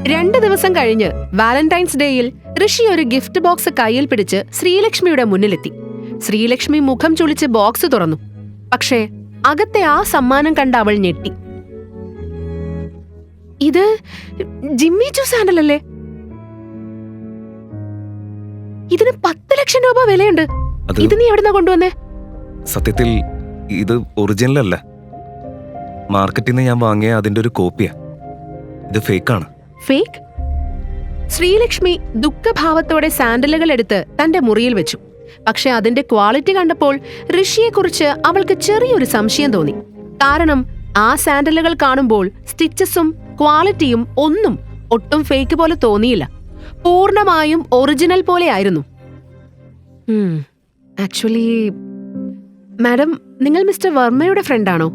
2 ദിവസം കഴിഞ്ഞ് വാലന്റൈൻസ് ഡേയിൽ ഋഷി ഒരു ഗിഫ്റ്റ് ബോക്സ് കയ്യിൽ പിടിച്ച് ശ്രീലക്ഷ്മിയുടെ മുന്നിലെത്തി. ശ്രീലക്ഷ്മി മുഖം ചുളിച്ച് ബോക്സ് തുറന്നു. പക്ഷേ അകത്തെ ആ സമ്മാനം കണ്ട അവൾ ഞെട്ടി. ഇത് ജിമ്മി ചൂ സാൻഡൽ അല്ലേ? ഇതിന് 10 ലക്ഷം രൂപ വിലയുണ്ട്. ഇത് നീ എവിടുന്നാ കൊണ്ടുവന്നേ? സത്യത്തിൽ ഇത് ഒറിജിനൽ അല്ല. മാർക്കറ്റിൽ നിന്ന് ഞാൻ വാങ്ങിയ അതിന്റെ ഒരു കോപ്പിയാ. ഇത് ഫേക്കാണ്. ഫേക്ക്? ശ്രീലക്ഷ്മി ദുഃഖഭാവത്തോടെ സാൻഡലുകൾ എടുത്ത് തന്റെ മുറിയിൽ വെച്ചു. പക്ഷെ അതിന്റെ ക്വാളിറ്റി കണ്ടപ്പോൾ ഋഷിയെക്കുറിച്ച് അവൾക്ക് ചെറിയൊരു സംശയം തോന്നി. കാരണം ആ സാൻഡലുകൾ കാണുമ്പോൾ സ്റ്റിച്ചസും ക്വാളിറ്റിയും ഒട്ടും ഫേക്ക് പോലെ തോന്നിയില്ല. പൂർണ്ണമായും ഒറിജിനൽ പോലെ ആയിരുന്നു. ആക്ച്വലി മാഡം, നിങ്ങൾ മിസ്റ്റർ വർമ്മയുടെ ഫ്രണ്ടാണോ?